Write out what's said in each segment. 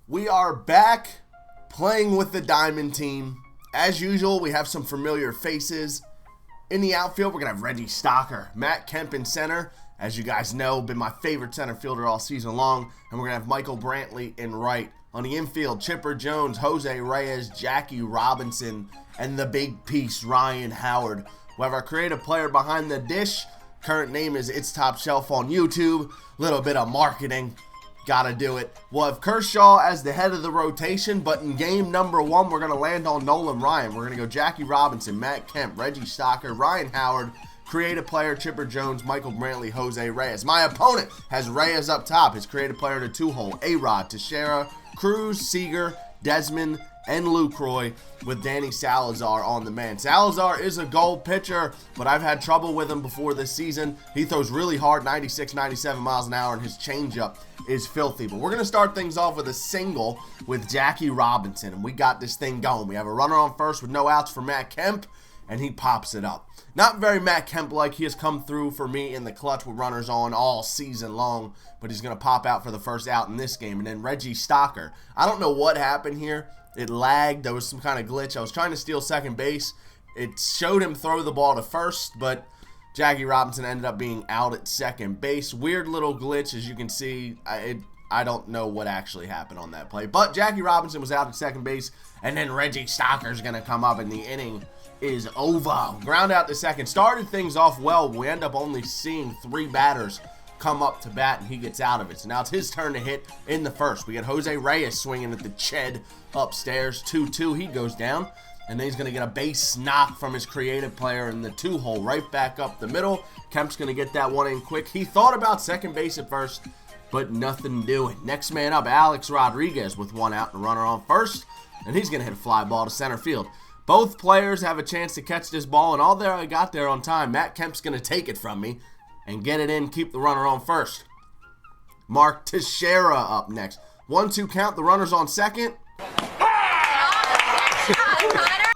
We are back playing with the Diamond team. As usual, we have some familiar faces. In the outfield, we're going to have Reggie Stocker, Matt Kemp in center. As you guys know, been my favorite center fielder all season long. And we're going to have Michael Brantley in right. On the infield, Chipper Jones, Jose Reyes, Jackie Robinson, and the big piece, Ryan Howard. We have our creative player behind the dish. Current name is It's Top Shelf on YouTube. Little bit of marketing. Gotta do it. We'll have Kershaw as the head of the rotation, but in game number 1, we're going to land on Nolan Ryan. We're going to go Jackie Robinson, Matt Kemp, Reggie Stocker, Ryan Howard, creative player Chipper Jones, Michael Brantley, Jose Reyes. My opponent has Reyes up top. His creative player to 2-hole, A-Rod, Teixeira, Cruz, Seager, Desmond, and Lucroy, with Danny Salazar on the man. Salazar is a gold pitcher, but I've had trouble with him before this season. He throws really hard, 96, 97 miles an hour, and his changeup is filthy. But we're going to start things off with a single with Jackie Robinson, and we got this thing going. We have a runner on first with no outs for Matt Kemp, and he pops it up. Not very Matt Kemp-like. He has come through for me in the clutch with runners on all season long, but he's going to pop out for the first out in this game. And then Reggie Stocker. I don't know what happened here. It lagged. There was some kind of glitch. I was trying to steal second base. It showed him throw the ball to first, but Jackie Robinson ended up being out at second base. Weird little glitch, as you can see. I don't know what actually happened on that play, but Jackie Robinson was out at second base, and then Reggie Stocker is going to come up, and the inning is over. Ground out to second. Started things off well. We end up only seeing 3 batters come up to bat, and he gets out of it. So now it's his turn to hit in the first. We got Jose Reyes swinging at the Ched upstairs. 2-2. He goes down, and then he's going to get a base knock from his creative player in the 2-hole right back up the middle. Kemp's going to get that one in quick. He thought about second base at first, but nothing doing. Next man up, Alex Rodriguez with 1 out and a runner on first, and he's going to hit a fly ball to center field. Both players have a chance to catch this ball, and all there I got there on time. Matt Kemp's going to take it from me and get it in, keep the runner on first. Mark Teixeira up next. 1-2 count, the runner's on second.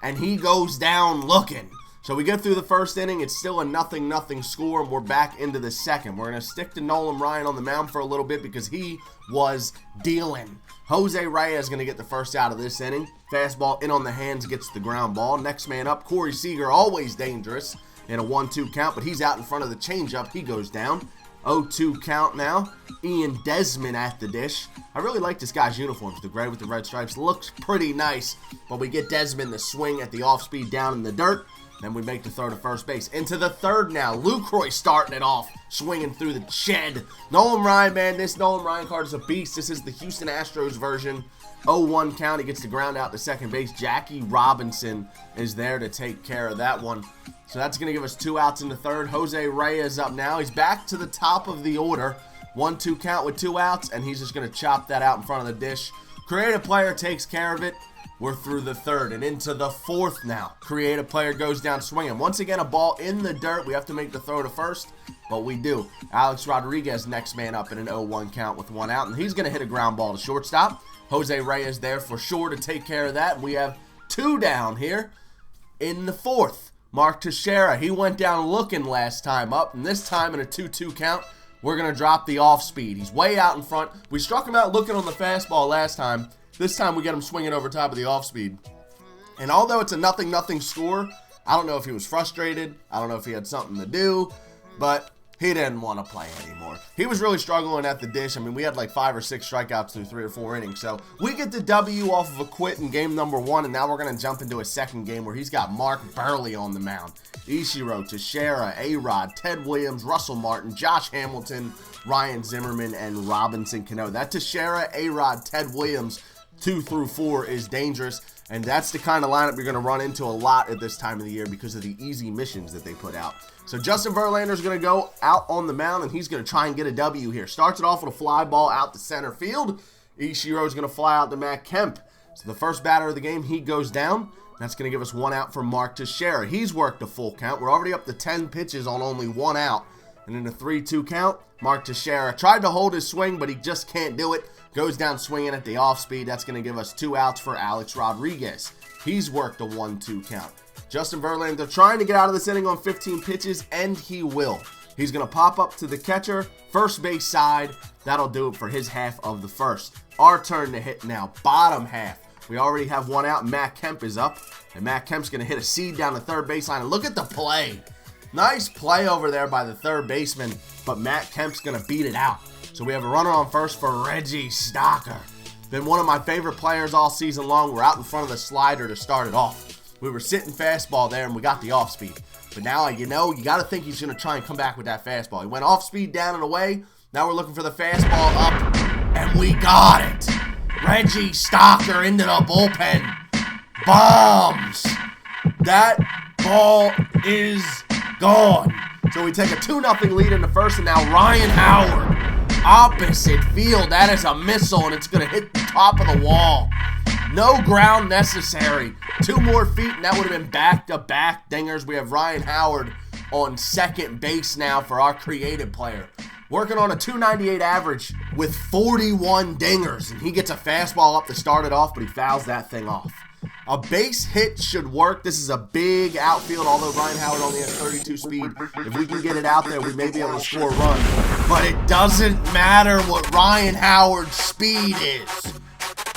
And he goes down looking. So we get through the first inning. It's still a 0-0 score, and we're back into the second. We're going to stick to Nolan Ryan on the mound for a little bit because he was dealing. Jose Reyes is going to get the first out of this inning. Fastball in on the hands, gets the ground ball. Next man up, Corey Seager, always dangerous in a 1-2 count, but he's out in front of the changeup. He goes down. 0-2 count now. Ian Desmond at the dish. I really like this guy's uniforms. The gray with the red stripes looks pretty nice, but we get Desmond the swing at the off-speed down in the dirt. Then we make the throw to first base. Into the third now. Lucroy starting it off, swinging through the shed. Nolan Ryan, man, this Nolan Ryan card is a beast. This is the Houston Astros version. 0-1 count. He gets the ground out to second base. Jackie Robinson is there to take care of that one. So that's going to give us 2 outs in the third. Jose Reyes up now. He's back to the top of the order. 1-2 count with 2 outs, and he's just going to chop that out in front of the dish. Creative player takes care of it. We're through the third and into the fourth now. Creative player goes down swinging. Once again, a ball in the dirt. We have to make the throw to first, but we do. Alex Rodriguez next man up in an 0-1 count with 1 out, and he's going to hit a ground ball to shortstop. Jose Reyes there for sure to take care of that. We have 2 down here in the fourth. Mark Teixeira, he went down looking last time up, and this time in a 2-2 count, we're going to drop the off speed. He's way out in front. We struck him out looking on the fastball last time. This time we get him swinging over top of the off speed. And although it's a 0-0 score, I don't know if he was frustrated. I don't know if he had something to do, but he didn't want to play anymore. He was really struggling at the dish. I mean, we had like 5 or 6 strikeouts through 3 or 4 innings. So we get the W off of a quit in game number 1, and now we're going to jump into a second game where he's got Mark Burley on the mound. Ichiro, Teixeira, A-Rod, Ted Williams, Russell Martin, Josh Hamilton, Ryan Zimmerman, and Robinson Cano. That Teixeira, A-Rod, Ted Williams 2 through 4 is dangerous, and that's the kind of lineup you're going to run into a lot at this time of the year because of the easy missions that they put out. So Justin Verlander is going to go out on the mound, and he's going to try and get a W here. Starts it off with a fly ball out to center field. Ichiro is going to fly out to Matt Kemp. So the first batter of the game, he goes down. That's going to give us 1 out for Mark Teixeira. He's worked a full count. We're already up to 10 pitches on only 1 out. And in a 3-2 count, Mark Teixeira tried to hold his swing, but he just can't do it. Goes down swinging at the off speed. That's going to give us 2 outs for Alex Rodriguez. He's worked a 1-2 count. Justin Verlander trying to get out of this inning on 15 pitches, and he will. He's going to pop up to the catcher, first base side. That'll do it for his half of the first. Our turn to hit now, bottom half. We already have one out. Matt Kemp is up. And Matt Kemp's going to hit a seed down the third baseline. And look at the play. Nice play over there by the third baseman. But Matt Kemp's going to beat it out. So we have a runner on first for Reggie Stocker. Been one of my favorite players all season long. We're out in front of the slider to start it off. We were sitting fastball there and we got the off speed. But now, you got to think he's going to try and come back with that fastball. He went off speed down and away. Now we're looking for the fastball up. And we got it. Reggie Stocker into the bullpen. Bombs. That ball is gone. So we take a 2-0 lead in the first, and now Ryan Howard, opposite field. That is a missile, and it's going to hit the top of the wall. No ground necessary. 2 more feet, and that would have been back-to-back dingers. We have Ryan Howard on second base now for our creative player. Working on a 298 average with 41 dingers, and he gets a fastball up to start it off, but he fouls that thing off. A base hit should work. This is a big outfield, although Ryan Howard only has 32 speed. If we can get it out there, we may be able to score a run. But it doesn't matter what Ryan Howard's speed is.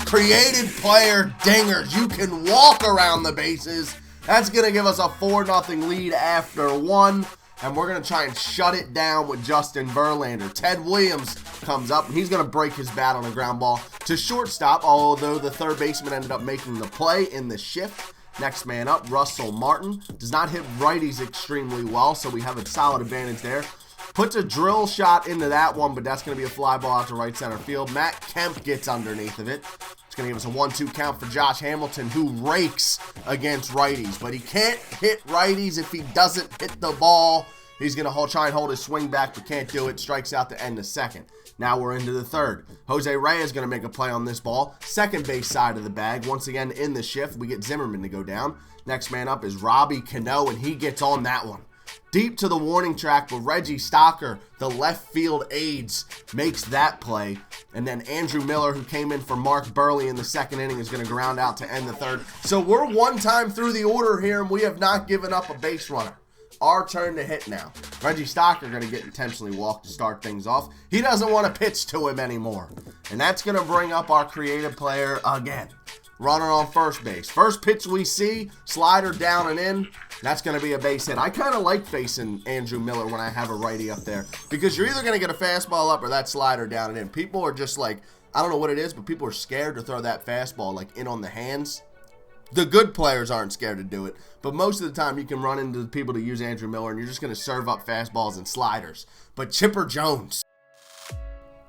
Creative player dingers. You can walk around the bases. That's going to give us a 4-0 lead after 1. And we're going to try and shut it down with Justin Verlander. Ted Williams comes up, and he's going to break his bat on a ground ball to shortstop, although the third baseman ended up making the play in the shift. Next man up, Russell Martin. Does not hit righties extremely well, so we have a solid advantage there. Puts a drill shot into that one, but that's going to be a fly ball out to right center field. Matt Kemp gets underneath of it. It's going to give us a 1-2 count for Josh Hamilton, who rakes against righties. But he can't hit righties if he doesn't hit the ball. He's going to try and hold his swing back, but can't do it. Strikes out to end the second. Now we're into the third. Jose Reyes is going to make a play on this ball. Second base side of the bag. Once again, in the shift, we get Zimmerman to go down. Next man up is Robbie Cano, and he gets on that one. Deep to the warning track, but Reggie Stocker, the left field aides, makes that play. And then Andrew Miller, who came in for Mark Burley in the second inning, is going to ground out to end the third. So we're one time through the order here, and we have not given up a base runner. Our turn to hit now. Reggie Stocker going to get intentionally walked to start things off. He doesn't want to pitch to him anymore. And that's going to bring up our creative player again. Runner on first base. First pitch we see, slider down and in. That's going to be a base hit. I kind of like facing Andrew Miller when I have a righty up there, because you're either going to get a fastball up or that slider down and in. People are just like, I don't know what it is, but people are scared to throw that fastball like in on the hands. The good players aren't scared to do it, but most of the time you can run into the people to use Andrew Miller and you're just going to serve up fastballs and sliders. But Chipper Jones,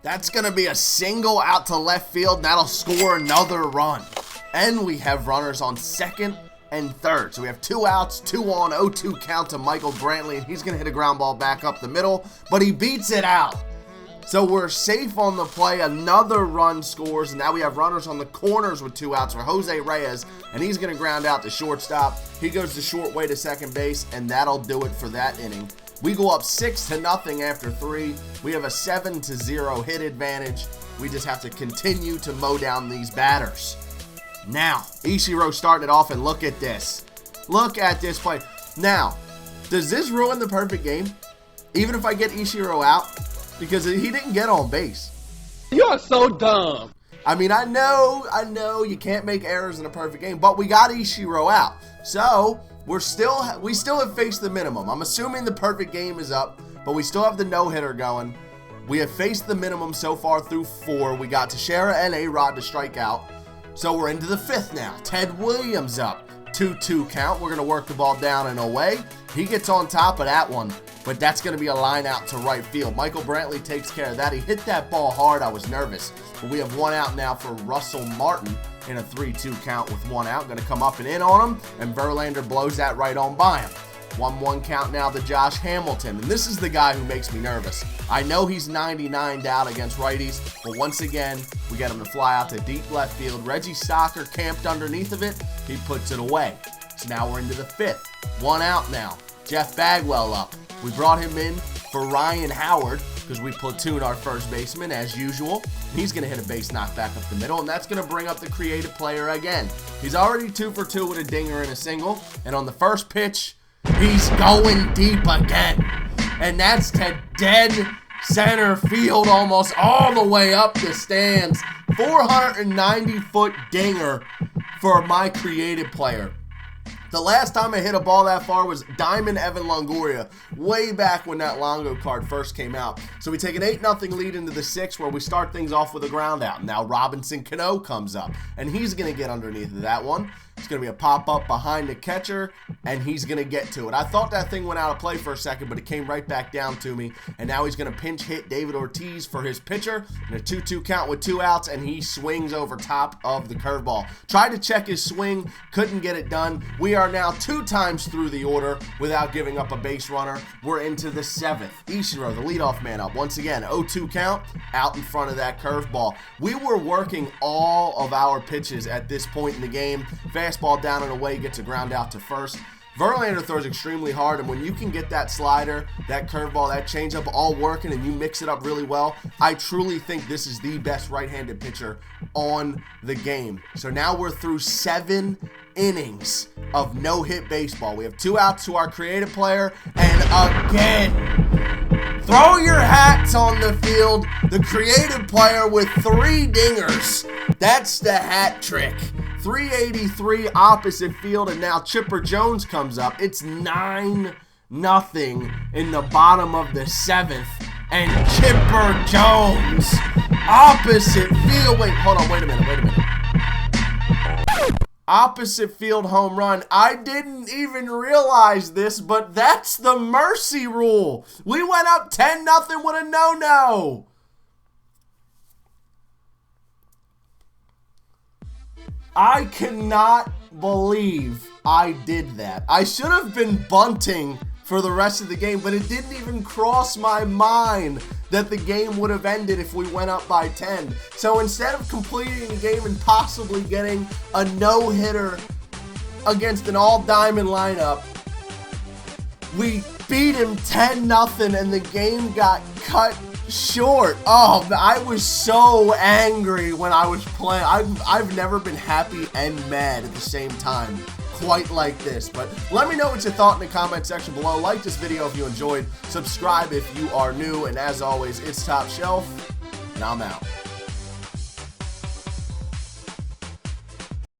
that's going to be a single out to left field, and that'll score another run. And we have runners on second and third. So we have 2 outs, 2 on, 0-2 count to Michael Brantley, and he's going to hit a ground ball back up the middle, but he beats it out. So we're safe on the play. Another run scores, and now we have runners on the corners with 2 outs for Jose Reyes, and he's going to ground out to shortstop. He goes the short way to second base, and that'll do it for that inning. We go up 6-0 after 3. We have a 7-0 hit advantage. We just have to continue to mow down these batters. Now, Ichiro starting it off, and look at this. Look at this play. Now, does this ruin the perfect game? Even if I get Ichiro out? Because he didn't get on base. You're so dumb. I mean, I know you can't make errors in a perfect game, but we got Ichiro out. So, we still have faced the minimum. I'm assuming the perfect game is up, but we still have the no-hitter going. We have faced the minimum so far through 4. We got Teixeira and A-Rod to strike out. So we're into the 5th now. Ted Williams up. 2-2 count. We're going to work the ball down and away. He gets on top of that one, but that's going to be a line out to right field. Michael Brantley takes care of that. He hit that ball hard. I was nervous. But we have 1 out now for Russell Martin in a 3-2 count with 1 out. Going to come up and in on him, and Verlander blows that right on by him. 1-1 count now to Josh Hamilton, and this is the guy who makes me nervous. I know he's 99 down against righties, but once again, we get him to fly out to deep left field. Reggie Stocker camped underneath of it. He puts it away. So now we're into the 5th. 1 out now. Jeff Bagwell up. We brought him in for Ryan Howard because we platoon our first baseman as usual. He's going to hit a base knock back up the middle, and that's going to bring up the creative player again. He's already 2 for 2 with a dinger and a single, and on the first pitch, he's going deep again. and that's to dead center field, almost all the way up the stands. 490-foot dinger for my creative player. The last time I hit a ball that far was Diamond Evan Longoria, way back when that Longo card first came out. So we take an 8-0 lead into the 6th, where we start things off with a ground out. Now Robinson Cano comes up, and he's going to get underneath of that one. It's going to be a pop-up behind the catcher, and he's going to get to it. I thought that thing went out of play for a second, but it came right back down to me. And now he's going to pinch hit David Ortiz for his pitcher. And a 2-2 count with 2 outs, and he swings over top of the curveball. Tried to check his swing, couldn't get it done. We are now 2 times through the order without giving up a base runner. We're into the 7th. Ichiro, the leadoff man, up. Once again, 0-2 count, out in front of that curveball. We were working all of our pitches at this point in the game. Fastball down and away, gets a ground out to first. Verlander throws extremely hard, and when you can get that slider, that curveball, that changeup all working, and you mix it up really well, I truly think this is the best right-handed pitcher on the game. So now we're through 7 innings of no-hit baseball. We have 2 outs to our creative player, and again, throw your hats on the field. The creative player with 3 dingers. That's the hat trick. 383 opposite field, and now Chipper Jones comes up. It's 9-0 in the bottom of the 7th, and Chipper Jones, opposite field. Wait, hold on, wait a minute. Opposite field home run. I didn't even realize this, but that's the mercy rule. We went up 10-0 with a no-no. I cannot believe I did that. I should have been bunting for the rest of the game, but it didn't even cross my mind that the game would have ended if we went up by 10. So instead of completing the game and possibly getting a no-hitter against an all-diamond lineup, we beat him 10-0 and the game got cut short. Oh, I was so angry when I was playing. I've never been happy and mad at the same time quite like this. But let me know what you thought in the comment section below. Like this video if you enjoyed. Subscribe if you are new. And as always, it's Top Shelf, and I'm out.